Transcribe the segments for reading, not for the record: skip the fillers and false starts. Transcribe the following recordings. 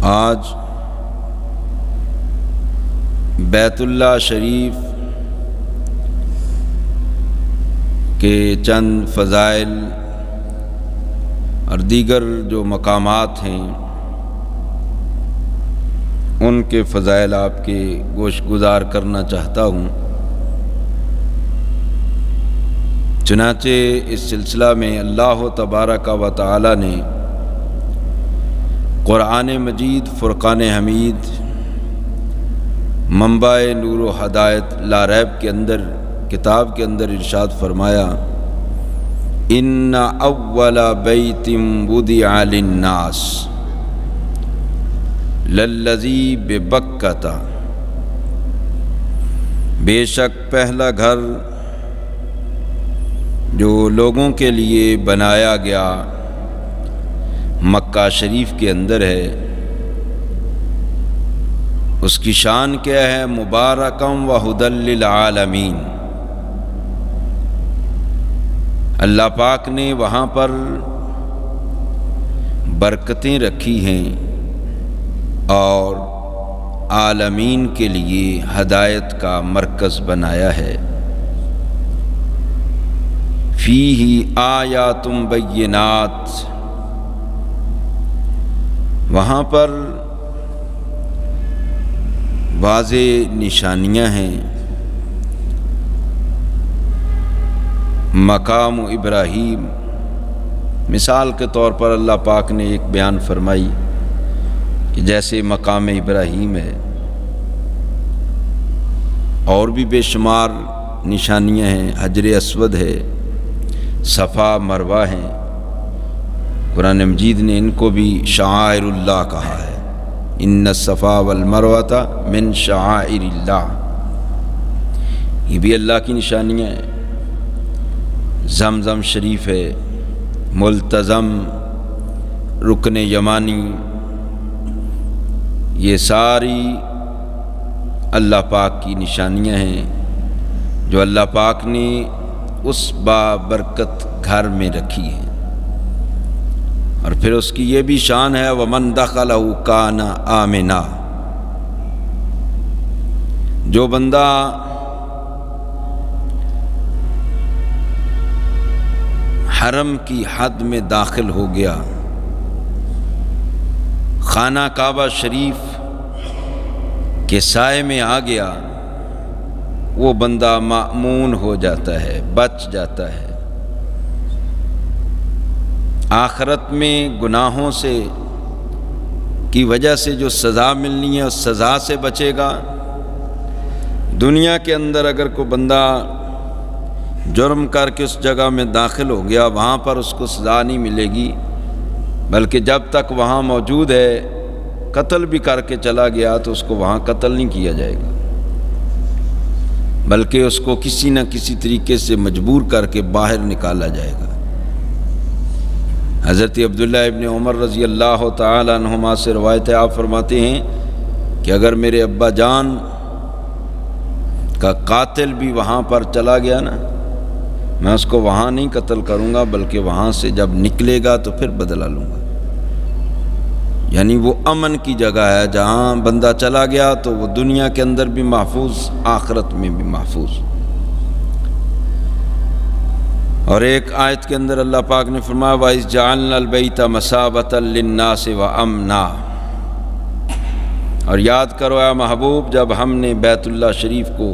آج بیت اللہ شریف کے چند فضائل اور دیگر جو مقامات ہیں ان کے فضائل آپ کے گوش گزار کرنا چاہتا ہوں۔ چنانچہ اس سلسلہ میں اللہ تبارک و تعالی نے قرآن مجید فرقان حمید منبع نور و ہدایت لا ریب کے اندر کتاب کے اندر ارشاد فرمایا، ان اول بیت وضع للناس للذی ببکۃ، بے شک پہلا گھر جو لوگوں کے لیے بنایا گیا مکہ شریف کے اندر ہے، اس کی شان کیا ہے؟ مبارکم و ھدی للعالمین۔ اللہ پاک نے وہاں پر برکتیں رکھی ہیں اور عالمین کے لیے ہدایت کا مرکز بنایا ہے۔ فیہ آیات بینات، وہاں پر واضح نشانیاں ہیں۔ مقام ابراہیم مثال کے طور پر اللہ پاک نے ایک بیان فرمائی کہ جیسے مقام ابراہیم ہے، اور بھی بے شمار نشانیاں ہیں، حجر اسود ہے، صفا مروہ ہیں۔ قرآن مجید نے ان کو بھی شعائر اللہ کہا ہے، ان الصفا والمروۃ من شعائر اللہ، یہ بھی اللہ کی نشانیاں ہیں۔ زمزم شریف ہے، ملتزم، رکن یمانی، یہ ساری اللہ پاک کی نشانیاں ہیں جو اللہ پاک نے اس بابرکت گھر میں رکھی ہیں۔ اور پھر اس کی یہ بھی شان ہے وَمَن دَخَلَهُ كَانَ آمِنًا، جو بندہ حرم کی حد میں داخل ہو گیا، خانہ کعبہ شریف کے سائے میں آ گیا، وہ بندہ مأمون ہو جاتا ہے، بچ جاتا ہے۔ آخرت میں گناہوں سے کی وجہ سے جو سزا ملنی ہے اس سزا سے بچے گا۔ دنیا کے اندر اگر کوئی بندہ جرم کر کے اس جگہ میں داخل ہو گیا، وہاں پر اس کو سزا نہیں ملے گی، بلکہ جب تک وہاں موجود ہے قتل بھی کر کے چلا گیا تو اس کو وہاں قتل نہیں کیا جائے گا، بلکہ اس کو کسی نہ کسی طریقے سے مجبور کر کے باہر نکالا جائے گا۔ حضرت عبداللہ ابن عمر رضی اللہ تعالی عنہما سے روایت ہے، آپ فرماتے ہیں کہ اگر میرے ابا جان کا قاتل بھی وہاں پر چلا گیا نا، میں اس کو وہاں نہیں قتل کروں گا، بلکہ وہاں سے جب نکلے گا تو پھر بدلہ لوں گا۔ یعنی وہ امن کی جگہ ہے، جہاں بندہ چلا گیا تو وہ دنیا کے اندر بھی محفوظ، آخرت میں بھی محفوظ۔ اور ایک آیت کے اندر اللہ پاک نے فرمایا وَإِذْ جَعَلْنَا الْبَيْتَ مَثَابَةً لِلنَّاسِ وَأَمْنًا، اور یاد کرو اے محبوب جب ہم نے بیت اللہ شریف کو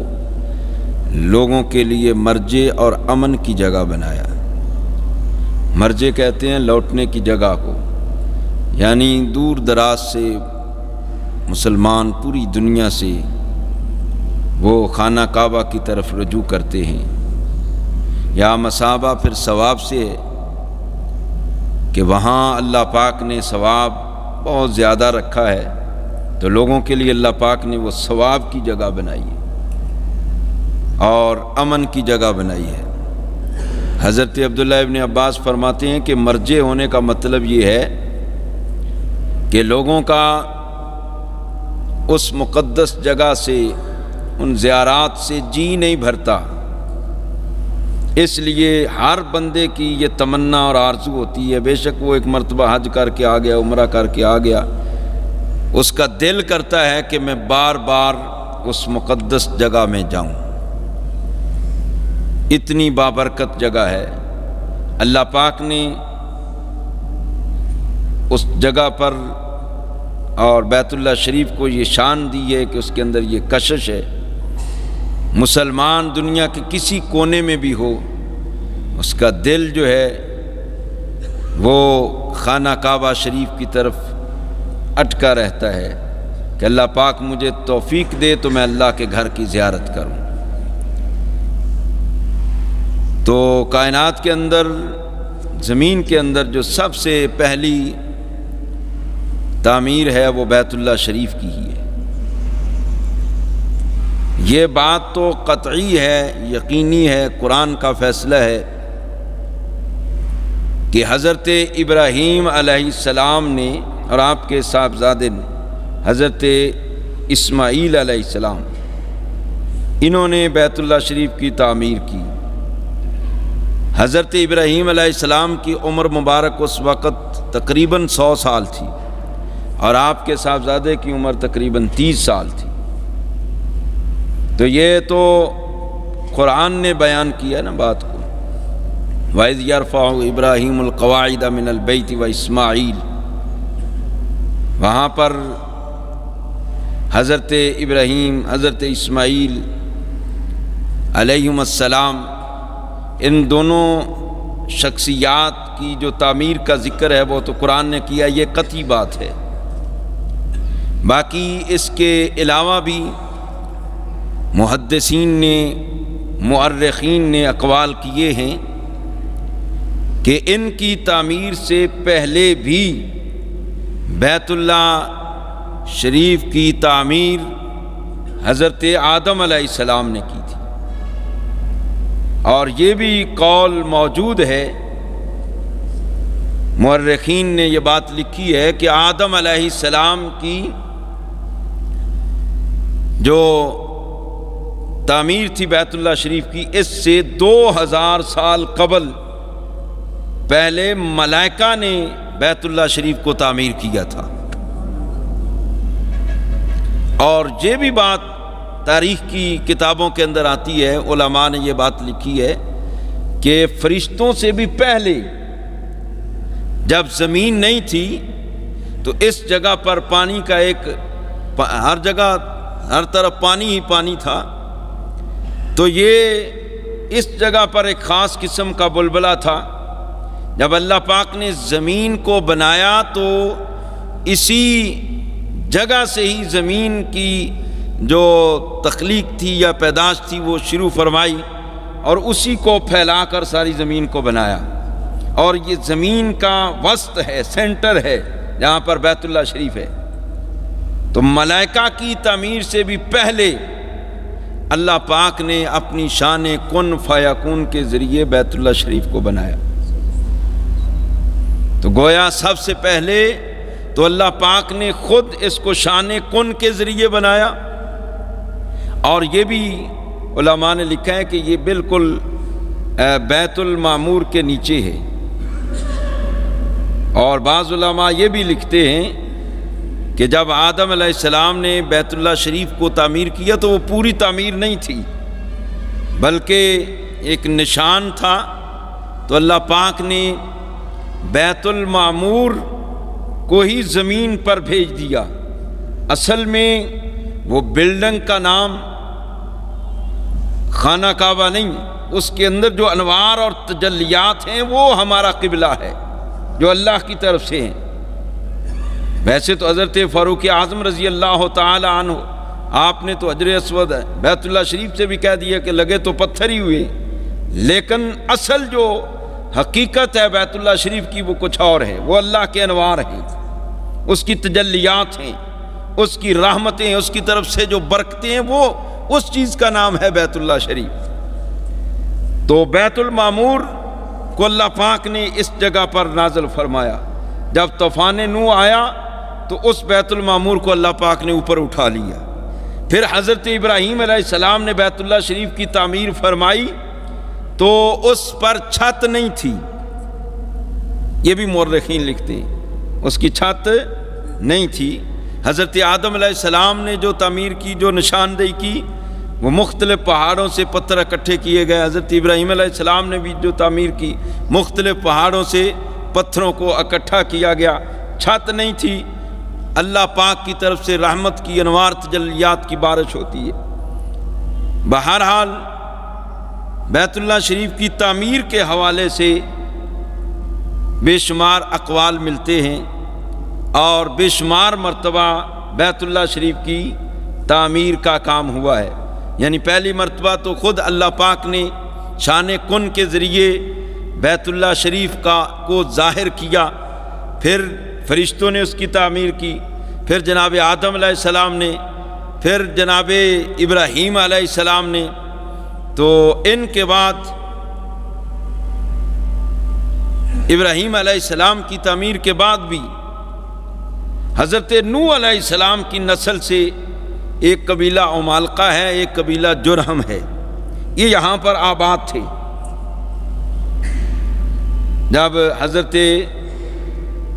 لوگوں کے لیے مرجع اور امن کی جگہ بنایا۔ مرجع کہتے ہیں لوٹنے کی جگہ کو، یعنی دور دراز سے مسلمان پوری دنیا سے وہ خانہ کعبہ کی طرف رجوع کرتے ہیں۔ یا مثابہ پھر ثواب سے ہے کہ وہاں اللہ پاک نے ثواب بہت زیادہ رکھا ہے، تو لوگوں کے لیے اللہ پاک نے وہ ثواب کی جگہ بنائی ہے اور امن کی جگہ بنائی ہے۔ حضرت عبداللہ ابن عباس فرماتے ہیں کہ مرجع ہونے کا مطلب یہ ہے کہ لوگوں کا اس مقدس جگہ سے، ان زیارات سے جی نہیں بھرتا، اس لیے ہر بندے کی یہ تمنا اور آرزو ہوتی ہے، بے شک وہ ایک مرتبہ حج کر کے آ گیا، عمرہ کر کے آ گیا، اس کا دل کرتا ہے کہ میں بار بار اس مقدس جگہ میں جاؤں۔ اتنی بابرکت جگہ ہے، اللہ پاک نے اس جگہ پر اور بیت اللہ شریف کو یہ شان دی ہے کہ اس کے اندر یہ کشش ہے، مسلمان دنیا کے کسی کونے میں بھی ہو، اس کا دل جو ہے وہ خانہ کعبہ شریف کی طرف اٹکا رہتا ہے کہ اللہ پاک مجھے توفیق دے تو میں اللہ کے گھر کی زیارت کروں۔ تو کائنات کے اندر، زمین کے اندر جو سب سے پہلی تعمیر ہے وہ بیت اللہ شریف کی ہی ہے۔ یہ بات تو قطعی ہے، یقینی ہے، قرآن کا فیصلہ ہے کہ حضرت ابراہیم علیہ السلام نے اور آپ کے صاحبزادے نے حضرت اسماعیل علیہ السلام، انہوں نے بیت اللہ شریف کی تعمیر کی۔ حضرت ابراہیم علیہ السلام کی عمر مبارک اس وقت تقریباً 100 سال تھی اور آپ کے صاحبزادے کی عمر تقریباً 30 سال تھی۔ تو یہ تو قرآن نے بیان کیا نا بات کو، وَإِذْ يَرْفَعُ إِبْرَاهِيمُ الْقَوَاعِدَ مِنَ الْبَيْتِ وَإِسْمَاعِيلُ، وہاں پر حضرت ابراہیم، حضرت اسماعیل علیہم السلام، ان دونوں شخصیات کی جو تعمیر کا ذکر ہے وہ تو قرآن نے کیا، یہ قطعی بات ہے۔ باقی اس کے علاوہ بھی محدثین نے، مؤرخین نے اقوال کیے ہیں کہ ان کی تعمیر سے پہلے بھی بیت اللہ شریف کی تعمیر حضرت آدم علیہ السلام نے کی تھی، اور یہ بھی قول موجود ہے، مؤرخین نے یہ بات لکھی ہے کہ آدم علیہ السلام کی جو تعمیر تھی بیت اللہ شریف کی، اس سے 2000 سال قبل پہلے ملائکہ نے بیت اللہ شریف کو تعمیر کیا تھا۔ اور یہ بھی بات تاریخ کی کتابوں کے اندر آتی ہے، علماء نے یہ بات لکھی ہے کہ فرشتوں سے بھی پہلے جب زمین نہیں تھی تو اس جگہ پر پانی کا ایک، ہر جگہ ہر طرف پانی ہی پانی تھا، تو یہ اس جگہ پر ایک خاص قسم کا بلبلہ تھا۔ جب اللہ پاک نے زمین کو بنایا تو اسی جگہ سے ہی زمین کی جو تخلیق تھی یا پیدائش تھی وہ شروع فرمائی، اور اسی کو پھیلا کر ساری زمین کو بنایا، اور یہ زمین کا وسط ہے، سینٹر ہے جہاں پر بیت اللہ شریف ہے۔ تو ملائکہ کی تعمیر سے بھی پہلے اللہ پاک نے اپنی شان کن فیکون کے ذریعے بیت اللہ شریف کو بنایا۔ تو گویا سب سے پہلے تو اللہ پاک نے خود اس کو شان کن کے ذریعے بنایا، اور یہ بھی علماء نے لکھا ہے کہ یہ بالکل بیت المعمور کے نیچے ہے۔ اور بعض علماء یہ بھی لکھتے ہیں کہ جب آدم علیہ السلام نے بیت اللہ شریف کو تعمیر کیا تو وہ پوری تعمیر نہیں تھی، بلکہ ایک نشان تھا۔ تو اللہ پاک نے بیت المعمور کو ہی زمین پر بھیج دیا۔ اصل میں وہ بلڈنگ کا نام خانہ کعبہ نہیں، اس کے اندر جو انوار اور تجلیات ہیں وہ ہمارا قبلہ ہے، جو اللہ کی طرف سے ہیں۔ ویسے تو حضرت فاروق اعظم رضی اللہ تعالی عنہ، آپ نے تو حجر اسود بیت اللہ شریف سے بھی کہہ دیا کہ لگے تو پتھر ہی ہوئے، لیکن اصل جو حقیقت ہے بیت اللہ شریف کی وہ کچھ اور ہے، وہ اللہ کے انوار ہیں، اس کی تجلیات ہیں، اس کی رحمتیں، اس کی طرف سے جو برکتیں ہیں، وہ اس چیز کا نام ہے بیت اللہ شریف۔ تو بیت المعمور کو اللہ پاک نے اس جگہ پر نازل فرمایا۔ جب طوفان نوح آیا تو اس بیت المعمور کو اللہ پاک نے اوپر اٹھا لیا۔ پھر حضرت ابراہیم علیہ السلام نے بیت اللہ شریف کی تعمیر فرمائی تو اس پر چھت نہیں تھی، یہ بھی مورخین لکھتے ہیں، اس کی چھت نہیں تھی۔ حضرت آدم علیہ السلام نے جو تعمیر کی، جو نشاندہی کی، وہ مختلف پہاڑوں سے پتھر اکٹھے کیے گئے۔ حضرت ابراہیم علیہ السلام نے بھی جو تعمیر کی، مختلف پہاڑوں سے پتھروں کو اکٹھا کیا گیا، چھت نہیں تھی، اللہ پاک کی طرف سے رحمت کی انوار تجلیات کی بارش ہوتی ہے۔ بہرحال بیت اللہ شریف کی تعمیر کے حوالے سے بے شمار اقوال ملتے ہیں، اور بے شمار مرتبہ بیت اللہ شریف کی تعمیر کا کام ہوا ہے۔ یعنی پہلی مرتبہ تو خود اللہ پاک نے شان کن کے ذریعے بیت اللہ شریف کو ظاہر کیا، پھر فرشتوں نے اس کی تعمیر کی، پھر جناب آدم علیہ السلام نے، پھر جناب ابراہیم علیہ السلام نے، تو ان کے بعد ابراہیم علیہ السلام کی تعمیر کے بعد بھی حضرت نوح علیہ السلام کی نسل سے ایک قبیلہ عمالقہ ہے، ایک قبیلہ جرہم ہے، یہ یہاں پر آباد تھے۔ جب حضرت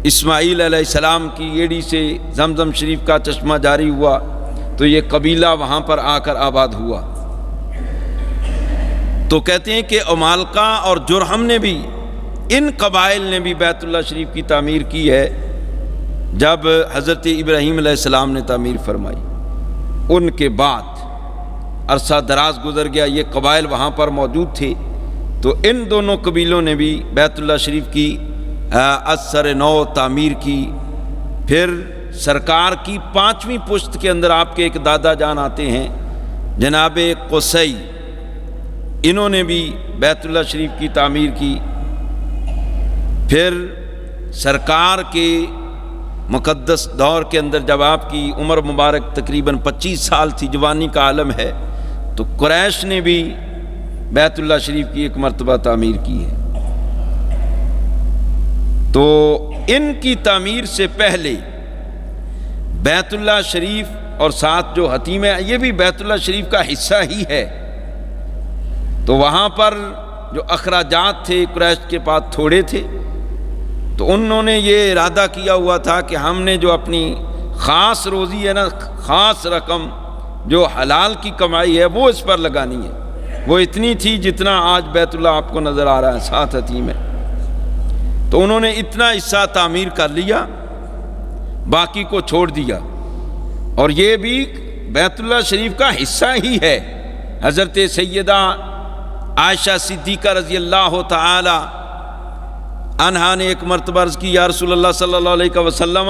اسماعیل علیہ السلام کی ایڑی سے زمزم شریف کا چشمہ جاری ہوا تو یہ قبیلہ وہاں پر آ کر آباد ہوا۔ تو کہتے ہیں کہ عمالقہ اور جرہم نے بھی، ان قبائل نے بھی بیت اللہ شریف کی تعمیر کی ہے جب حضرت ابراہیم علیہ السلام نے تعمیر فرمائی۔ ان کے بعد عرصہ دراز گزر گیا، یہ قبائل وہاں پر موجود تھے، تو ان دونوں قبیلوں نے بھی بیت اللہ شریف کی اثر نو تعمیر کی۔ پھر سرکار کی 5ویں پشت کے اندر آپ کے ایک دادا جان آتے ہیں جناب قصی، انہوں نے بھی بیت اللہ شریف کی تعمیر کی۔ پھر سرکار کے مقدس دور کے اندر جب آپ کی عمر مبارک تقریباً 25 سال تھی، جوانی کا عالم ہے، تو قریش نے بھی بیت اللہ شریف کی ایک مرتبہ تعمیر کی ہے۔ تو ان کی تعمیر سے پہلے بیت اللہ شریف اور ساتھ جو حتیم ہے، یہ بھی بیت اللہ شریف کا حصہ ہی ہے۔ تو وہاں پر جو اخراجات تھے قریش کے پاس تھوڑے تھے، تو انہوں نے یہ ارادہ کیا ہوا تھا کہ ہم نے جو اپنی خاص روزی ہے نا، خاص رقم جو حلال کی کمائی ہے وہ اس پر لگانی ہے۔ وہ اتنی تھی جتنا آج بیت اللہ آپ کو نظر آ رہا ہے، 7 حتیم ہے۔ تو انہوں نے اتنا حصہ تعمیر کر لیا، باقی کو چھوڑ دیا، اور یہ بھی بیت اللہ شریف کا حصہ ہی ہے۔ حضرت سیدہ عائشہ صدیقہ رضی اللہ تعالی عنہا نے ایک مرتبہ عرض کی، یا رسول اللہ صلی اللہ علیہ وسلم،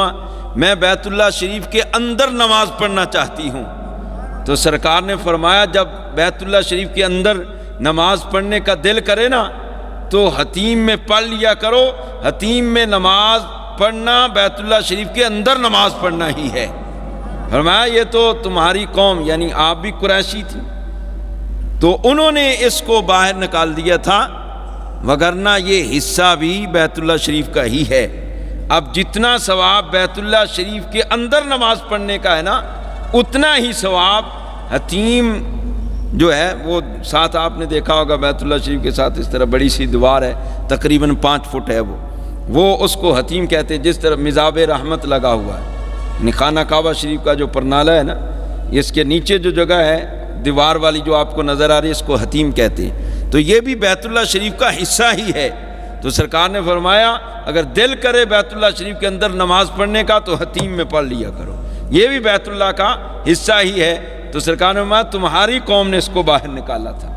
میں بیت اللہ شریف کے اندر نماز پڑھنا چاہتی ہوں۔ تو سرکار نے فرمایا، جب بیت اللہ شریف کے اندر نماز پڑھنے کا دل کرے نا تو حتیم میں پڑھ لیا کرو۔ حتیم میں نماز پڑھنا بیت اللہ شریف کے اندر نماز پڑھنا ہی ہے۔ فرمایا یہ تو تمہاری قوم، یعنی آپ بھی قریشی تھی، تو انہوں نے اس کو باہر نکال دیا تھا، وگرنہ یہ حصہ بھی بیت اللہ شریف کا ہی ہے۔ اب جتنا ثواب بیت اللہ شریف کے اندر نماز پڑھنے کا ہے نا، اتنا ہی ثواب حتیم جو ہے وہ ساتھ آپ نے دیکھا ہوگا بیت اللہ شریف کے ساتھ اس طرح بڑی سی دیوار ہے، تقریباً 5 فٹ ہے، وہ اس کو حتیم کہتے ہیں، جس طرح مزاب رحمت لگا ہوا ہے، یعنی خانہ کعبہ شریف کا جو پرنالہ ہے نا، اس کے نیچے جو جگہ ہے دیوار والی جو آپ کو نظر آ رہی ہے، اس کو حتیم کہتے ہیں۔ تو یہ بھی بیت اللہ شریف کا حصہ ہی ہے۔ تو سرکار نے فرمایا اگر دل کرے بیت اللہ شریف کے اندر نماز پڑھنے کا تو حتیم میں پڑھ لیا کرو، یہ بھی بیت اللہ کا حصہ ہی ہے۔ تو سرکار نے فرمایا تمہاری قوم نے اس کو باہر نکالا تھا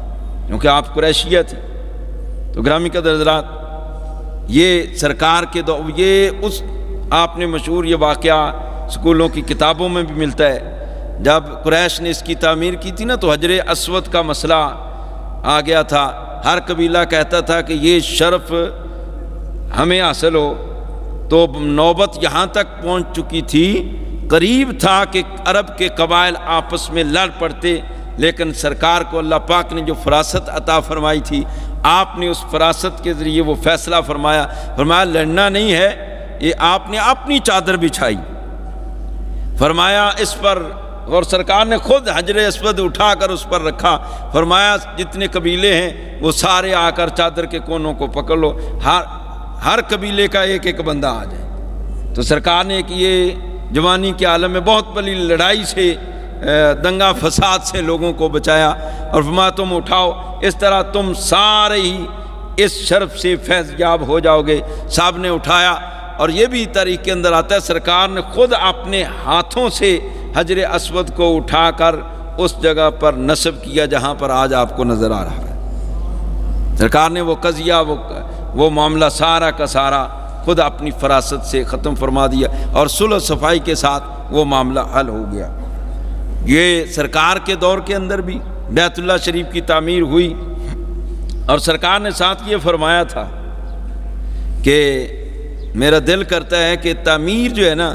کیونکہ آپ قریشیہ تھی۔ تو گرامی قدر حضرات، یہ سرکار کے یہ اس آپ نے مشہور یہ واقعہ اسکولوں کی کتابوں میں بھی ملتا ہے، جب قریش نے اس کی تعمیر کی تھی نا تو حجر اسود کا مسئلہ آ گیا تھا۔ ہر قبیلہ کہتا تھا کہ یہ شرف ہمیں حاصل ہو، تو نوبت یہاں تک پہنچ چکی تھی، قریب تھا کہ عرب کے قبائل آپس میں لڑ پڑتے، لیکن سرکار کو اللہ پاک نے جو فراست عطا فرمائی تھی، آپ نے اس فراست کے ذریعے وہ فیصلہ فرمایا لڑنا نہیں ہے، یہ آپ نے اپنی چادر بچھائی، فرمایا اس پر، اور سرکار نے خود حجر اسود اٹھا کر اس پر رکھا، فرمایا جتنے قبیلے ہیں وہ سارے آ کر چادر کے کونوں کو پکڑ لو، ہر قبیلے کا ایک ایک بندہ آ جائے۔ تو سرکار نے ایک یہ جوانی کے عالم میں بہت بڑی لڑائی سے، دنگا فساد سے لوگوں کو بچایا، اور فرمایا تم اٹھاؤ، اس طرح تم سارے ہی اس شرف سے فیض یاب ہو جاؤ گے۔ صاحب نے اٹھایا، اور یہ بھی تاریخ کے اندر آتا ہے سرکار نے خود اپنے ہاتھوں سے حجر اسود کو اٹھا کر اس جگہ پر نصب کیا جہاں پر آج آپ کو نظر آ رہا ہے۔ سرکار نے وہ قضیہ، وہ معاملہ سارا کا سارا خود اپنی فراست سے ختم فرما دیا، اور صلح و صفائی کے ساتھ وہ معاملہ حل ہو گیا۔ یہ سرکار کے دور کے اندر بھی بیت اللہ شریف کی تعمیر ہوئی، اور سرکار نے ساتھ یہ فرمایا تھا کہ میرا دل کرتا ہے کہ تعمیر جو ہے نا،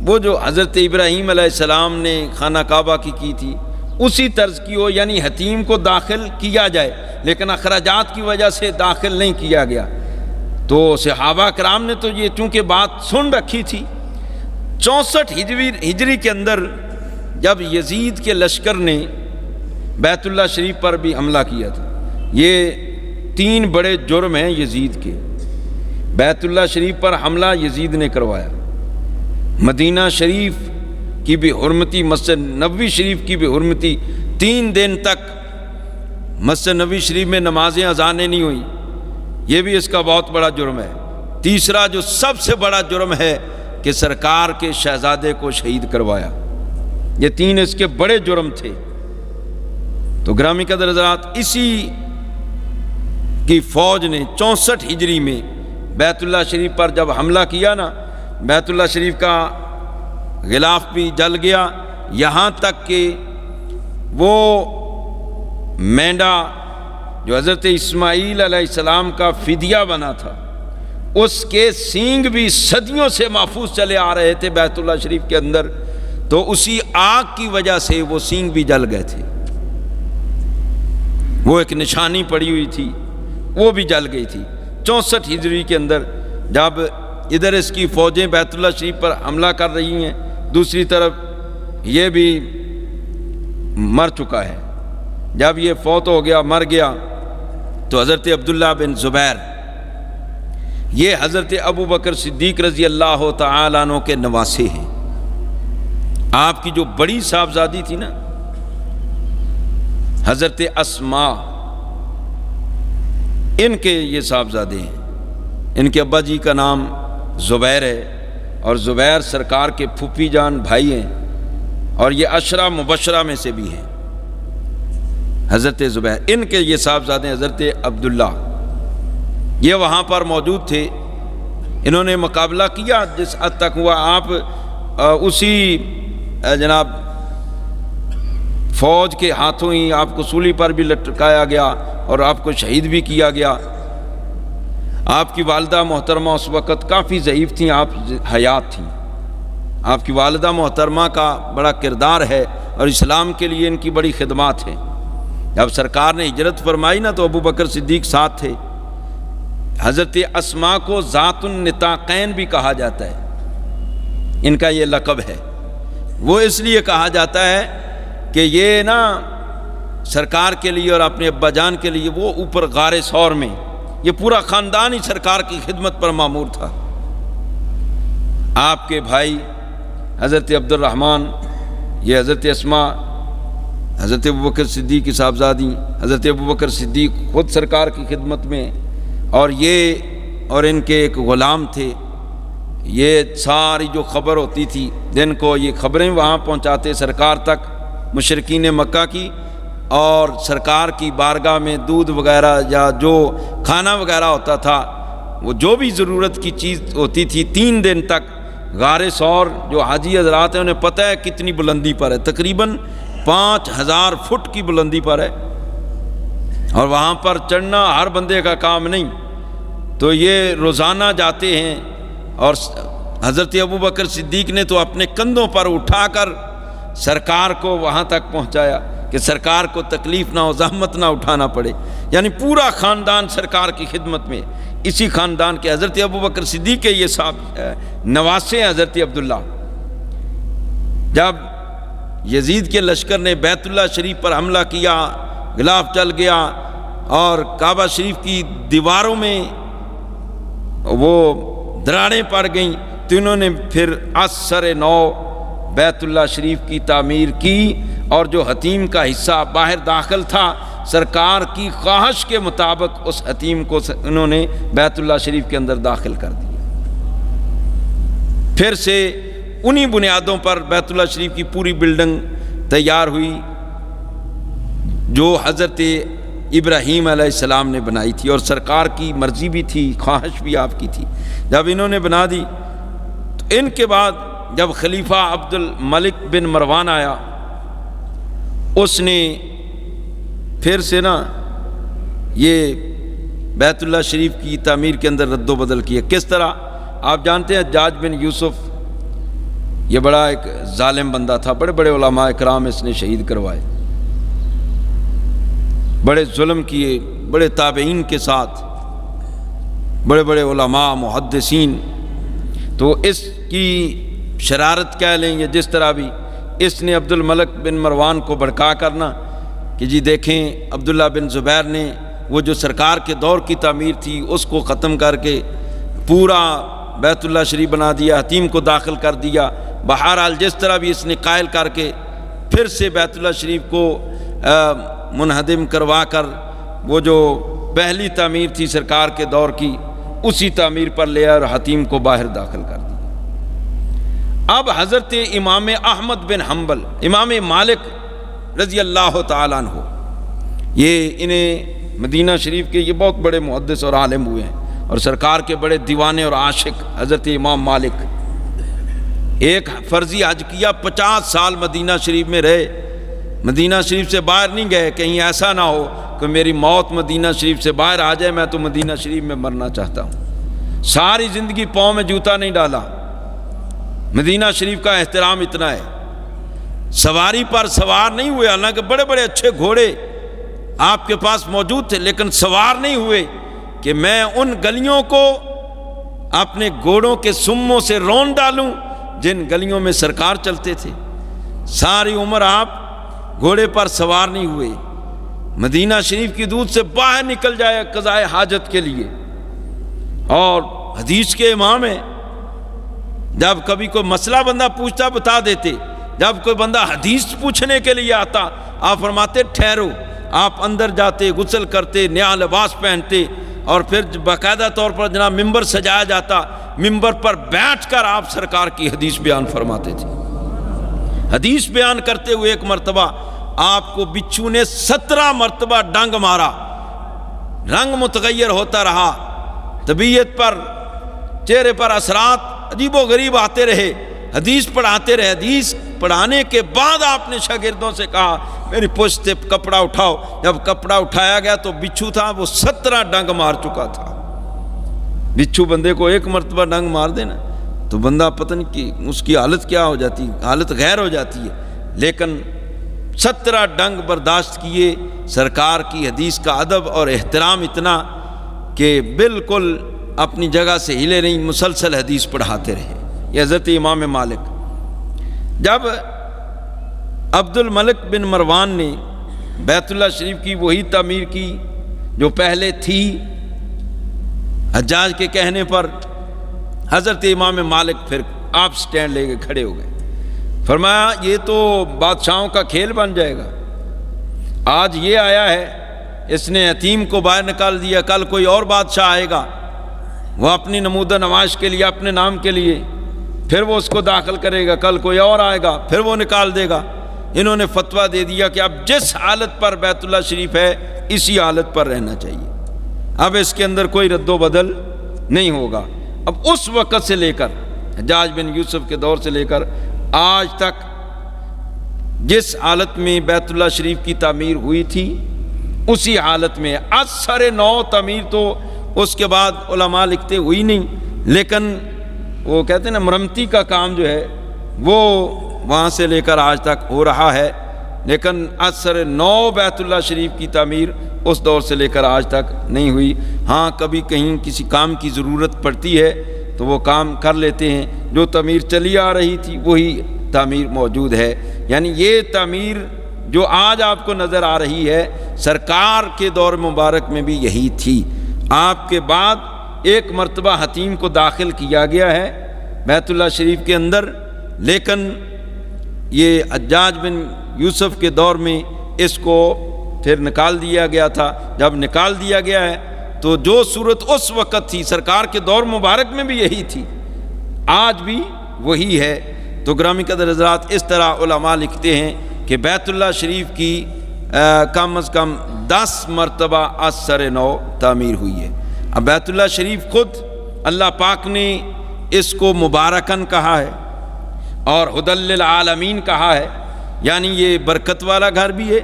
وہ جو حضرت ابراہیم علیہ السلام نے خانہ کعبہ کی تھی اسی طرز کی ہو، یعنی حتیم کو داخل کیا جائے لیکن اخراجات کی وجہ سے داخل نہیں کیا گیا۔ تو صحابہ کرام نے تو یہ چونکہ بات سن رکھی تھی۔ 64 ہجری کے اندر جب یزید کے لشکر نے بیت اللہ شریف پر بھی حملہ کیا تھا، یہ 3 بڑے جرم ہیں یزید کے۔ بیت اللہ شریف پر حملہ یزید نے کروایا، مدینہ شریف کی بھی حرمتی، مسجد نبوی شریف کی بھی حرمتی، 3 دن تک مسجد نبوی شریف میں نمازیں اذانیں نہیں ہوئیں، یہ بھی اس کا بہت بڑا جرم ہے۔ تیسرا جو سب سے بڑا جرم ہے کہ سرکار کے شہزادے کو شہید کروایا۔ یہ 3 اس کے بڑے جرم تھے۔ تو گرامی قدر حضرات، اسی کی فوج نے 64 ہجری میں بیت اللہ شریف پر جب حملہ کیا نا، بیت اللہ شریف کا غلاف بھی جل گیا، یہاں تک کہ وہ مینڈا جو حضرت اسماعیل علیہ السلام کا فدیہ بنا تھا، اس کے سینگ بھی صدیوں سے محفوظ چلے آ رہے تھے بیت اللہ شریف کے اندر، تو اسی آگ کی وجہ سے وہ سینگ بھی جل گئے تھے۔ وہ ایک نشانی پڑی ہوئی تھی، وہ بھی جل گئی تھی 64 ہجری کے اندر، جب ادھر اس کی فوجیں بیت اللہ شریف پر حملہ کر رہی ہیں، دوسری طرف یہ بھی مر چکا ہے۔ جب یہ فوت ہو گیا، مر گیا، تو حضرت عبداللہ بن زبیر، یہ حضرت ابو بکر صدیق رضی اللہ تعالیٰ عنہ کے نواسے ہیں۔ آپ کی جو بڑی صاحبزادی تھی نا حضرت اسماء، ان کے یہ صاحبزادے ہیں۔ ان کے ابا جی کا نام زبیر ہے، اور زبیر سرکار کے پھوپھی جان بھائی ہیں، اور یہ عشرہ مبشرہ میں سے بھی ہیں حضرت زبیر۔ ان کے یہ صاحبزادے حضرت عبداللہ، یہ وہاں پر موجود تھے۔ انہوں نے مقابلہ کیا جس حد تک ہوا، آپ اسی جناب فوج کے ہاتھوں ہی آپ کو سولی پر بھی لٹکایا گیا اور آپ کو شہید بھی کیا گیا۔ آپ کی والدہ محترمہ اس وقت کافی ضعیف تھیں، آپ حیات تھیں۔ آپ کی والدہ محترمہ کا بڑا کردار ہے، اور اسلام کے لیے ان کی بڑی خدمات ہیں۔ جب سرکار نے ہجرت فرمائی نا، تو ابو بکر صدیق ساتھ تھے۔ حضرت اسماء کو ذات النطاقین بھی کہا جاتا ہے، ان کا یہ لقب ہے۔ وہ اس لیے کہا جاتا ہے کہ یہ نا سرکار کے لیے اور اپنے ابا جان کے لیے، وہ اوپر غار ثور میں یہ پورا خاندان ہی سرکار کی خدمت پر مامور تھا۔ آپ کے بھائی حضرت عبد الرحمن، یہ حضرت اسماء، حضرت ابو بکر صدیق کی صاحبزادی، حضرت ابو بکر صدیق خود سرکار کی خدمت میں، اور یہ اور ان کے ایک غلام تھے۔ یہ ساری جو خبر ہوتی تھی دن کو، یہ خبریں وہاں پہنچاتے سرکار تک، مشرکین مکہ کی، اور سرکار کی بارگاہ میں دودھ وغیرہ یا جو کھانا وغیرہ ہوتا تھا، وہ جو بھی ضرورت کی چیز ہوتی تھی، 3 دن تک غار ثور جو حاجی حضرات ہیں انہیں پتہ ہے کتنی بلندی پر ہے، تقریباً 5000 فٹ کی بلندی پر ہے، اور وہاں پر چڑھنا ہر بندے کا کام نہیں، تو یہ روزانہ جاتے ہیں۔ اور حضرت ابو بکر صدیق نے تو اپنے کندھوں پر اٹھا کر سرکار کو وہاں تک پہنچایا کہ سرکار کو تکلیف نہ ہو، زحمت نہ اٹھانا پڑے، یعنی پورا خاندان سرکار کی خدمت میں۔ اسی خاندان کے حضرت ابو بکر صدیق کے یہ صاحب نواسے ہیں حضرت عبداللہ۔ جب یزید کے لشکر نے بیت اللہ شریف پر حملہ کیا، غلاف جل گیا، اور کعبہ شریف کی دیواروں میں وہ دراڑیں پڑ گئیں، تو تو انہوں نے پھر اثر نو بیت اللہ شریف کی تعمیر کی، اور جو حتیم کا حصہ باہر داخل تھا سرکار کی خواہش کے مطابق اس حتیم کو انہوں نے بیت اللہ شریف کے اندر داخل کر دیا۔ پھر سے انہی بنیادوں پر بیت اللہ شریف کی پوری بلڈنگ تیار ہوئی جو حضرت ابراہیم علیہ السلام نے بنائی تھی، اور سرکار کی مرضی بھی تھی، خواہش بھی آپ کی تھی۔ جب انہوں نے بنا دی تو ان کے بعد جب خلیفہ عبد الملک بن مروان آیا، اس نے پھر سے یہ بیت اللہ شریف کی تعمیر کے اندر رد و بدل کیا۔ کس طرح؟ آپ جانتے ہیں حجاج بن یوسف یہ بڑا ایک ظالم بندہ تھا، بڑے بڑے علماء اکرام اس نے شہید کروائے، بڑے ظلم کیے، بڑے تابعین کے ساتھ بڑے بڑے علماء محدثین۔ تو اس کی شرارت کہہ لیں یا جس طرح بھی، اس نے عبد الملک بن مروان کو بھڑکا کرنا کہ جی دیکھیں عبداللہ بن زبیر نے وہ جو سرکار کے دور کی تعمیر تھی اس کو ختم کر کے پورا بیت اللہ شریف بنا دیا، حتیم کو داخل کر دیا۔ بہرحال جس طرح بھی اس نے قائل کر کے پھر سے بیت اللہ شریف کو منہدم کروا کر وہ جو پہلی تعمیر تھی سرکار کے دور کی اسی تعمیر پر لے اور حتیم کو باہر داخل کر دیا۔ اب حضرت امام احمد بن حنبل، امام مالک رضی اللہ تعالیٰ عنہ، یہ انہیں مدینہ شریف کے یہ بہت بڑے محدث اور عالم ہوئے ہیں اور سرکار کے بڑے دیوانے اور عاشق حضرت امام مالک۔ ایک فرضی حج کیا، 50 سال مدینہ شریف میں رہے، مدینہ شریف سے باہر نہیں گئے، کہیں ایسا نہ ہو کہ میری موت مدینہ شریف سے باہر آ جائے، میں تو مدینہ شریف میں مرنا چاہتا ہوں۔ ساری زندگی پاؤں میں جوتا نہیں ڈالا۔ مدینہ شریف کا احترام اتنا ہے، سواری پر سوار نہیں ہوئے، حالانکہ بڑے بڑے اچھے گھوڑے آپ کے پاس موجود تھے، لیکن سوار نہیں ہوئے کہ میں ان گلیوں کو اپنے گھوڑوں کے سموں سے رون ڈالوں جن گلیوں میں سرکار چلتے تھے۔ ساری عمر آپ گھوڑے پر سوار نہیں ہوئے، مدینہ شریف کی دودھ سے باہر نکل جائے قضائے حاجت کے لیے، اور حدیث کے امام ہیں، جب کبھی کوئی مسئلہ بندہ پوچھتا بتا دیتے، جب کوئی بندہ حدیث پوچھنے کے لیے آتا آپ فرماتے ٹھہرو، آپ اندر جاتے، غسل کرتے، نیا لباس پہنتے، اور پھر باقاعدہ طور پر جناب ممبر سجایا جاتا، ممبر پر بیٹھ کر آپ سرکار کی حدیث بیان فرماتے تھے۔ حدیث بیان کرتے ہوئے ایک مرتبہ آپ کو بچھو نے 17 مرتبہ ڈنگ مارا، رنگ متغیر ہوتا رہا، طبیعت پر، چہرے پر اثرات عجیب و غریب آتے رہے، حدیث پڑھاتے رہے۔ حدیث پڑھانے کے بعد آپ نے شاگردوں سے کہا میری پشت سے کپڑا اٹھاؤ۔ جب کپڑا اٹھایا گیا تو بچھو تھا وہ 17 ڈنگ مار چکا تھا۔ بچھو بندے کو ایک مرتبہ ڈنگ مار دینا تو بندہ پتہ نہیں کہ اس کی حالت کیا ہو جاتی، حالت غیر ہو جاتی ہے، لیکن 17 ڈنگ برداشت کیے۔ سرکار کی حدیث کا ادب اور احترام اتنا کہ بالکل اپنی جگہ سے ہلے نہیں، مسلسل حدیث پڑھاتے رہے۔ یہ حضرت امام مالک۔ جب عبد الملک بن مروان نے بیت اللہ شریف کی وہی تعمیر کی جو پہلے تھی، حجاج کے کہنے پر حضرت امام مالک پھر آپ سٹینڈ لے کے کھڑے ہو گئے، فرمایا یہ تو بادشاہوں کا کھیل بن جائے گا، آج یہ آیا ہے اس نے یتیم کو باہر نکال دیا، کل کوئی اور بادشاہ آئے گا وہ اپنی نمودہ نمائش کے لیے، اپنے نام کے لیے، پھر وہ اس کو داخل کرے گا، کل کوئی اور آئے گا پھر وہ نکال دے گا۔ انہوں نے فتویٰ دے دیا کہ اب جس حالت پر بیت اللہ شریف ہے اسی حالت پر رہنا چاہیے، اب اس کے اندر کوئی رد و بدل نہیں ہوگا۔ اب اس وقت سے لے کر حجاج بن یوسف کے دور سے لے کر آج تک جس حالت میں بیت اللہ شریف کی تعمیر ہوئی تھی اسی حالت میں، اثر نو تعمیر تو اس کے بعد علماء لکھتے ہوئی نہیں، لیکن وہ کہتے ہیں نا مرمتی کا کام جو ہے وہ وہاں سے لے کر آج تک ہو رہا ہے، لیکن اثر نو بیت اللہ شریف کی تعمیر اس دور سے لے کر آج تک نہیں ہوئی۔ ہاں کبھی کہیں کسی کام کی ضرورت پڑتی ہے تو وہ کام کر لیتے ہیں، جو تعمیر چلی آ رہی تھی وہی تعمیر موجود ہے۔ یعنی یہ تعمیر جو آج آپ کو نظر آ رہی ہے سرکار کے دور مبارک میں بھی یہی تھی۔ آپ کے بعد ایک مرتبہ حتیم کو داخل کیا گیا ہے، بیت اللہ شریف کے اندر، لیکن یہ حجاج بن یوسف کے دور میں اس کو پھر نکال دیا گیا تھا۔ جب نکال دیا گیا ہے تو جو صورت اس وقت تھی سرکار کے دور مبارک میں بھی یہی تھی، آج بھی وہی ہے۔ تو گرامی قدر حضرات، اس طرح علماء لکھتے ہیں کہ بیت اللہ شریف کی کم از کم 10 مرتبہ از سر نو تعمیر ہوئی ہے۔ اب بیت اللہ شریف خود اللہ پاک نے اس کو مبارکن کہا ہے اور ہدی للعالمین کہا ہے، یعنی یہ برکت والا گھر بھی ہے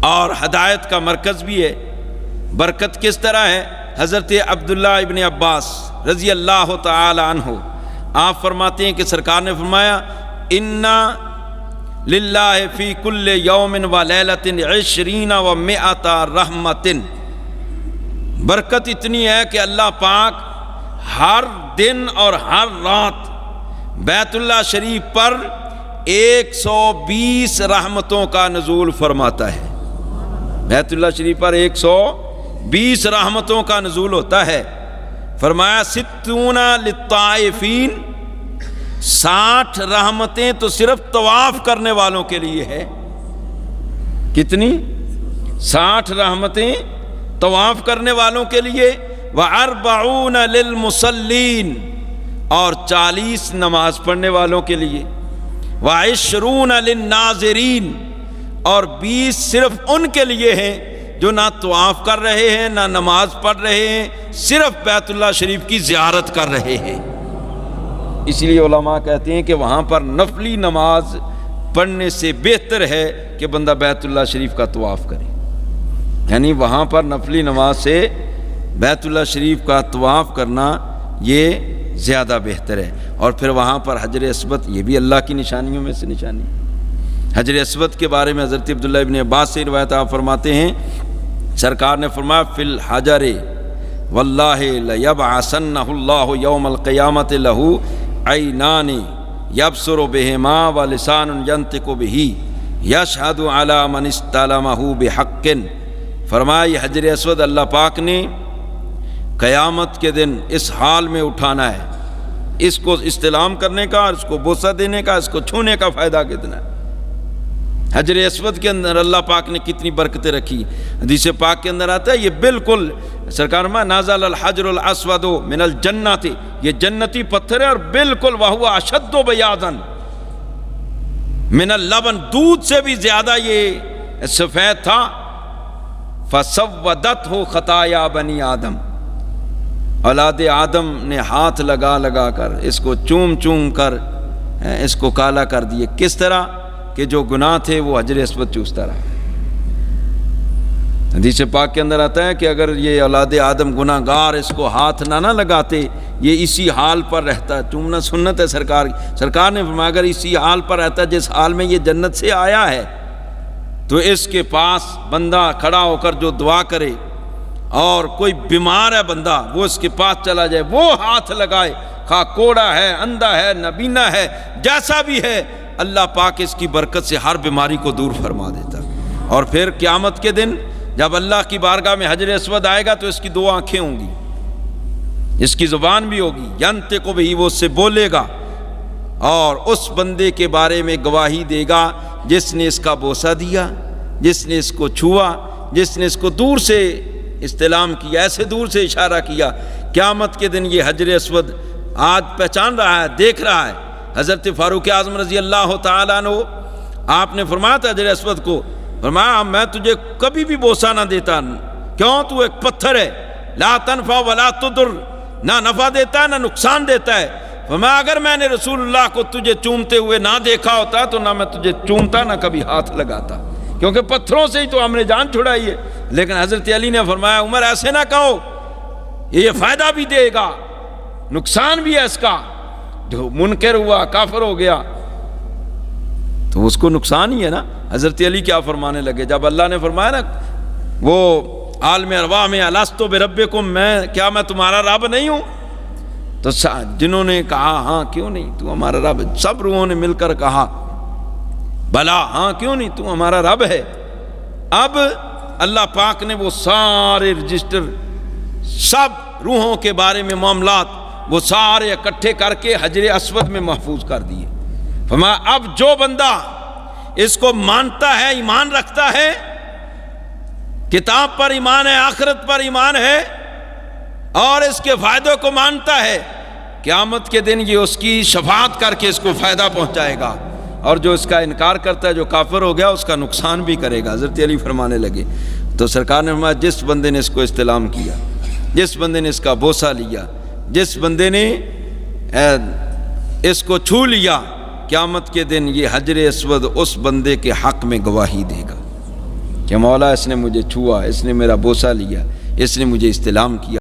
اور ہدایت کا مرکز بھی ہے۔ برکت کس طرح ہے؟ حضرت عبداللہ ابن عباس رضی اللہ تعالی عنہ آپ فرماتے ہیں کہ سرکار نے فرمایا اِنَّا للہ فی کل یوم و لیلۃ 20 و 100 رحمۃ۔ برکت اتنی ہے کہ اللہ پاک ہر دن اور ہر رات بیت اللہ شریف پر 120 رحمتوں کا نزول فرماتا ہے۔ بیت اللہ شریف پر 120 رحمتوں کا نزول ہوتا ہے۔ فرمایا 60 للطائفین، 60 رحمتیں تو صرف طواف کرنے والوں کے لیے ہے۔ کتنی؟ 60 رحمتیں طواف کرنے والوں کے لیے، و40 للمصلین، اور 40 نماز پڑھنے والوں کے لیے، و20 للناظرین، اور 20 صرف ان کے لیے ہیں جو نہ طواف کر رہے ہیں نہ نماز پڑھ رہے ہیں، صرف بیت اللہ شریف کی زیارت کر رہے ہیں۔ اس لیے علماء کہتے ہیں کہ وہاں پر نفلی نماز پڑھنے سے بہتر ہے کہ بندہ بیت اللہ شریف کا طواف کرے، یعنی وہاں پر نفلی نماز سے بیت اللہ شریف کا طواف کرنا یہ زیادہ بہتر ہے۔ اور پھر وہاں پر حجر اسود، یہ بھی اللہ کی نشانیوں میں سے نشانی۔ حجر اسود کے بارے میں حضرت عبداللہ ابن عباس سے روایت آپ فرماتے ہیں، سرکار نے فرمایا فی الحجر واللہ لیبعثنہ اللہ یوم القیامت لہ عینان یبصر بہما ولسان ینطق بہ یشہد علی من استلمہ بحق۔ فرمایا یہ حجر اسود اللہ پاک نے قیامت کے دن اس حال میں اٹھانا ہے، اس کو استلام کرنے کا، اس کو بوسہ دینے کا، اس کو چھونے کا فائدہ کتنا ہے۔ حجر اسود کے اندر اللہ پاک نے کتنی برکتیں رکھی۔ حدیث پاک کے اندر آتا ہے یہ بالکل سرکار میں نازل الحجر الاسود من الجنت، یہ جنتی پتھر ہے اور بالکل وہو اشد بیاضا من اللبن، دودھ سے بھی زیادہ یہ سفید تھا۔ فسودتہ خطایا بنی آدم، اولاد آدم نے ہاتھ لگا لگا کر اس کو چوم چوم کر اس کو کالا کر دیے۔ کس طرح کہ جو گناہ تھے وہ حجر اسود چوستا رہا۔ حدیث پاک کے اندر آتا ہے کہ اگر یہ اولاد آدم گناہ گار اس کو ہاتھ نہ لگاتے یہ اسی حال پر رہتا۔ چومنا سنت ہے سرکار کی۔ سرکار نے فرمایا اگر اسی حال پر رہتا جس حال میں یہ جنت سے آیا ہے تو اس کے پاس بندہ کھڑا ہو کر جو دعا کرے اور کوئی بیمار ہے بندہ وہ اس کے پاس چلا جائے، وہ ہاتھ لگائے، خواہ کوڑا ہے، اندھا ہے، نابینا ہے، جیسا بھی ہے، اللہ پاک اس کی برکت سے ہر بیماری کو دور فرما دیتا۔ اور پھر قیامت کے دن جب اللہ کی بارگاہ میں حجر اسود آئے گا تو اس کی 2 آنکھیں ہوں گی، اس کی زبان بھی ہوگی، ینطق بہ، وہ اس سے بولے گا اور اس بندے کے بارے میں گواہی دے گا جس نے اس کا بوسہ دیا، جس نے اس کو چھوا، جس نے اس کو دور سے استلام کیا، ایسے دور سے اشارہ کیا۔ قیامت کے دن یہ حجر اسود آج پہچان رہا ہے، دیکھ رہا ہے۔ حضرت فاروق اعظم رضی اللہ تعالیٰ عنہ آپ نے فرمایا تھا حجر اسود کو، فرمایا میں تجھے کبھی بھی بوسہ نہ دیتا، کیوں؟ تو ایک پتھر ہے، لا تنفع ولا تضر، نہ نفع دیتا ہے نہ نقصان دیتا ہے۔ فرمایا اگر میں نے رسول اللہ کو تجھے چومتے ہوئے نہ دیکھا ہوتا تو نہ میں تجھے چومتا نہ کبھی ہاتھ لگاتا، کیونکہ پتھروں سے ہی تو ہم نے جان چھڑائی ہے۔ لیکن حضرت علی نے فرمایا عمر ایسے نہ کہو، یہ فائدہ بھی دے گا نقصان بھی ہے اس کا، جو منکر ہوا کافر ہو گیا تو اس کو نقصان ہی ہے نا۔ حضرت علی کیا فرمانے لگے جب اللہ نے فرمایا نا وہ عالم ارواح میں الستو بربکم، کیا میں تمہارا رب نہیں ہوں؟ تو جنہوں نے کہا ہاں کیوں نہیں تو ہمارا رب، سب روحوں نے مل کر کہا بلا ہاں کیوں نہیں تو ہمارا رب ہے۔ اب اللہ پاک نے وہ سارے رجسٹر، سب روحوں کے بارے میں معاملات وہ سارے اکٹھے کر کے حجر اسود میں محفوظ کر دیے۔ فرمایا اب جو بندہ اس کو مانتا ہے، ایمان رکھتا ہے، کتاب پر ایمان ہے، آخرت پر ایمان ہے، اور اس کے فائدوں کو مانتا ہے، قیامت کے دن یہ اس کی شفاعت کر کے اس کو فائدہ پہنچائے گا، اور جو اس کا انکار کرتا ہے، جو کافر ہو گیا، اس کا نقصان بھی کرے گا۔ حضرت علی فرمانے لگے تو سرکار نے فرمایا جس بندے نے اس کو استلام کیا، جس بندے نے اس کا بوسہ لیا، جس بندے نے اس کو چھو لیا، قیامت کے دن یہ حجر اسود اس بندے کے حق میں گواہی دے گا کہ مولا اس نے مجھے چھوا، اس نے میرا بوسہ لیا، اس نے مجھے استلام کیا۔